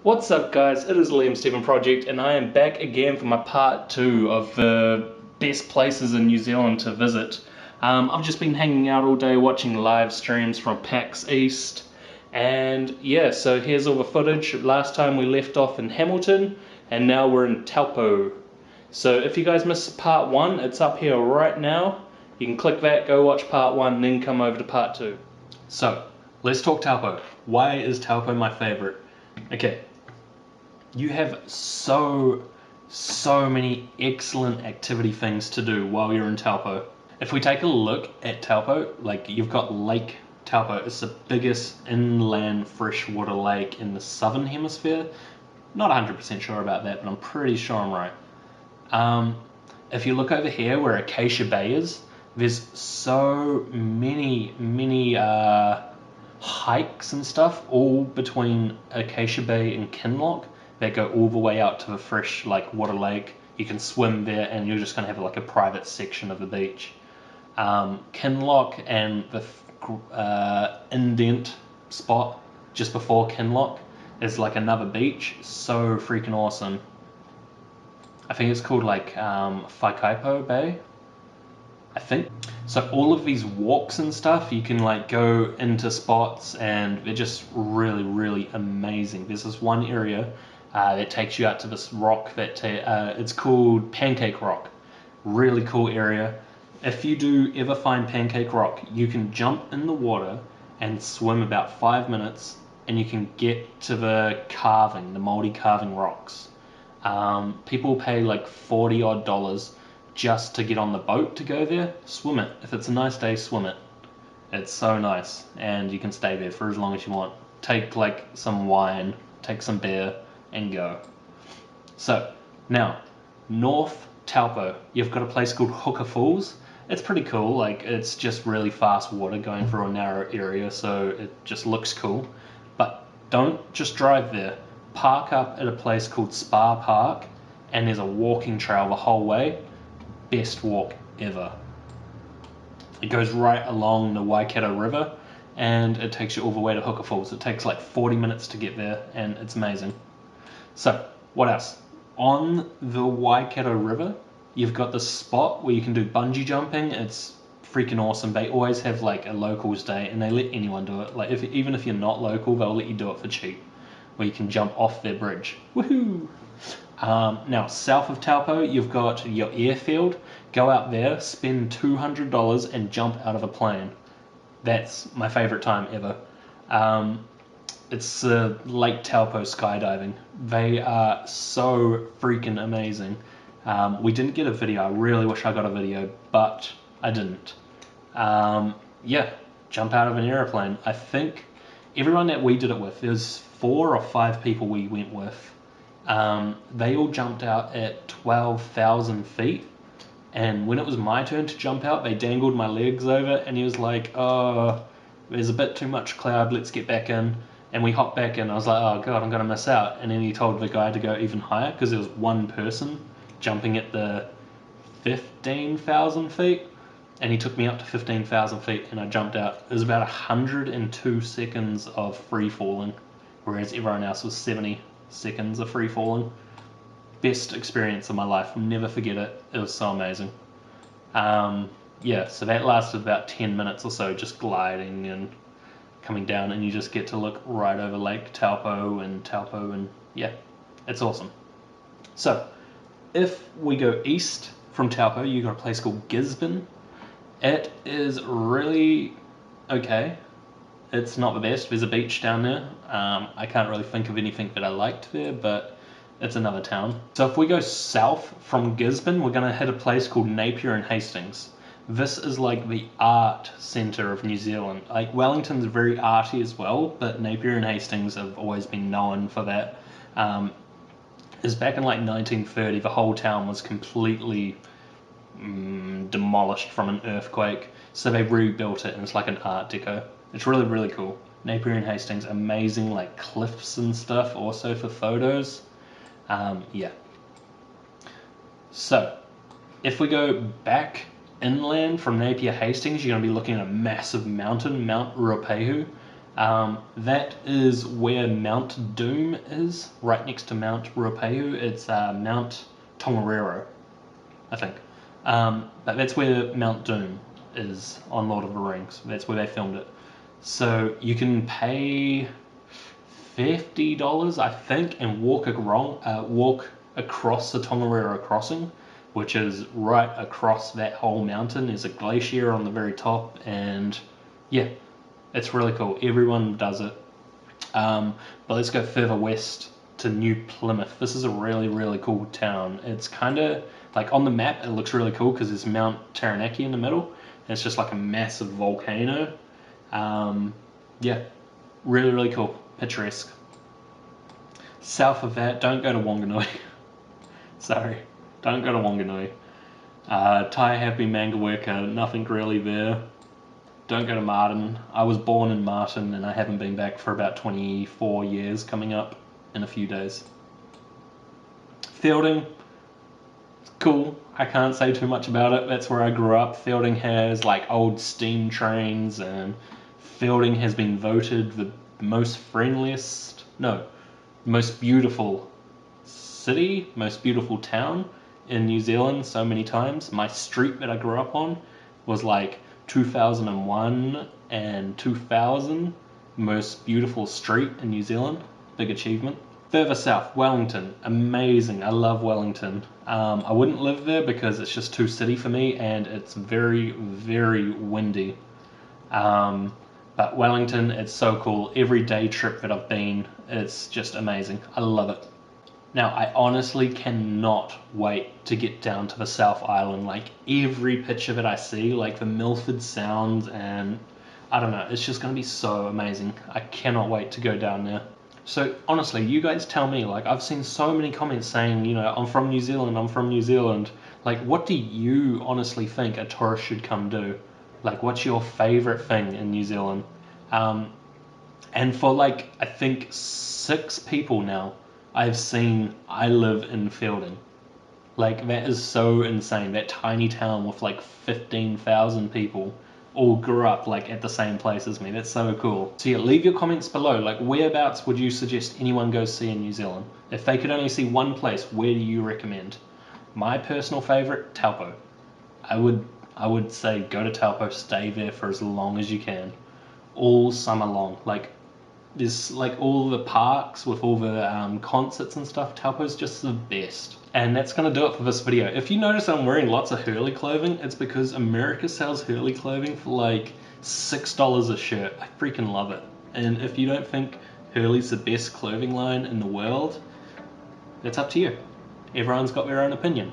What's up guys, it is Liamstevenproject and I am back again for my part 2 of the best places in New Zealand to visit. I've just been hanging out all day watching live streams from PAX East, and yeah, so here's all the footage. Last time we left off in Hamilton and now we're in Taupo. So if you guys missed part 1, it's up here right now. You can click that, go watch part 1, then come over to part 2. So, let's talk Taupo. Why is Taupo my favourite? Okay. You have so many excellent activity things to do while you're in Taupo. If we take a look at Taupo, like you've got Lake Taupo. It's the biggest inland freshwater lake in the southern hemisphere. Not 100% sure about that, but I'm pretty sure I'm right. If you look over here where Acacia Bay is, there's so many hikes and stuff all between Acacia Bay and Kinloch that go all the way out to the fresh water lake. You can swim there and you're just going to have like a private section of the beach. Kinloch and the indent spot just before Kinloch is like another beach. So freaking awesome. I think it's called Whaikaipo Bay, I think. So all of these walks and stuff, you can go into spots and they're just really amazing. There's this one area that takes you out to this rock that it's called Pancake Rock. Really cool area. If you do ever find Pancake Rock, you can jump in the water and swim about 5 minutes and you can get to the moldy carving rocks. People pay like $40 odd just to get on the boat to go there. Swim it. If it's a nice day, swim it. It's so nice, and you can stay there for as long as you want. Take some wine, take some beer, and go. So now, North Taupo, you've got a place called Hooker Falls. It's pretty cool. It's just really fast water going through a narrow area, so it just looks cool. But don't just drive there. Park up at a place called Spa Park, and there's a walking trail the whole way. Best walk ever. It goes right along the Waikato River and it takes you all the way to Hooker Falls. It takes like 40 minutes to get there and it's amazing. So what else? On the Waikato River you've got this spot where you can do bungee jumping. It's freaking awesome. They always have a locals day and they let anyone do it. Even if you're not local, they'll let you do it for cheap, where you can jump off their bridge. Woohoo! Now, south of Taupo, you've got your airfield. Go out there, spend $200 and jump out of a plane. That's my favorite time ever. It's Lake Taupo skydiving. They are so freaking amazing. We didn't get a video. I really wish I got a video, but I didn't. Yeah, jump out of an airplane. I think everyone that we did it with, there's 4 or 5 people we went with. They all jumped out at 12,000 feet, and when it was my turn to jump out, they dangled my legs over, and he was like, oh, there's a bit too much cloud, let's get back in. And we hopped back in. I was like, oh god, I'm gonna miss out. And then he told the guy to go even higher, because there was one person jumping at the 15,000 feet, and he took me up to 15,000 feet, and I jumped out. It was about 102 seconds of free falling, whereas everyone else was 70 seconds of free falling. Best experience of my life. I'll never forget it. It was so amazing. Yeah, so that lasted about 10 minutes or so, just gliding and coming down, and you just get to look right over Lake Taupo, and yeah, it's awesome. So if we go east from Taupo, you got a place called Gisborne. It is really okay. It's not the best. There's a beach down there. I can't really think of anything that I liked there, but it's another town. So if we go south from Gisborne, we're going to hit a place called Napier and Hastings. This is the art centre of New Zealand. Wellington's very arty as well, but Napier and Hastings have always been known for that. It's back in 1930, the whole town was completely demolished from an earthquake, so they rebuilt it and it's like an art deco. It's really cool. Napier and Hastings, amazing cliffs and stuff also for photos. Yeah. So if we go back inland from Napier Hastings, you're going to be looking at a massive mountain, Mount Ruapehu. That is where Mount Doom is, right next to Mount Ruapehu. It's Mount Tongariro, I think. But that's where Mount Doom is on Lord of the Rings. That's where they filmed it. So you can pay $50, I think, and walk across the Tongariro crossing, which is right across that whole mountain. There's a glacier on the very top, and yeah, it's really cool. Everyone does it. But let's go further west to New Plymouth. This is a really, really cool town. It's kind of like on the map, it looks really cool because there's Mount Taranaki in the middle. And it's just like a massive volcano. Yeah, really, really cool. Picturesque. South of that, don't go to Wanganui. Sorry, don't go to Wanganui. Taihape, Mangawerka, nothing really there. Don't go to Martin. I was born in Martin and I haven't been back for about 24 years coming up in a few days. Feilding, cool. I can't say too much about it. That's where I grew up. Feilding has like old steam trains, and Feilding has been voted the most beautiful city, most beautiful town in New Zealand so many times. My street that I grew up on was like 2001 and 2000 most beautiful street in New Zealand. Big achievement. Further south, Wellington, amazing. I love Wellington. I wouldn't live there because it's just too city for me, and it's very, very windy. But Wellington, it's so cool. Every day trip that I've been, it's just amazing. I love it. Now, I honestly cannot wait to get down to the South Island. Like, every picture that I see, like the Milford Sound, and I don't know, it's just going to be so amazing. I cannot wait to go down there. So, honestly, you guys tell me, like, I've seen so many comments saying, you know, I'm from New Zealand, I'm from New Zealand. Like, what do you honestly think a tourist should come do? Like, what's your favourite thing in New Zealand? And for, like, I think 6 people now, I've seen I live in Feilding. Like, that is so insane. That tiny town with like 15,000 people all grew up like at the same place as me. That's so cool. So yeah, leave your comments below. Like, whereabouts would you suggest anyone go see in New Zealand? If they could only see one place, where do you recommend? My personal favorite, Taupo. I would say go to Taupo, stay there for as long as you can, all summer long. Like, there's like all the parks with all the concerts and stuff. Taupo's just the best. And that's going to do it for this video. If you notice I'm wearing lots of Hurley clothing, it's because America sells Hurley clothing for like $6 a shirt. I freaking love it. And if you don't think Hurley's the best clothing line in the world, that's up to you. Everyone's got their own opinion.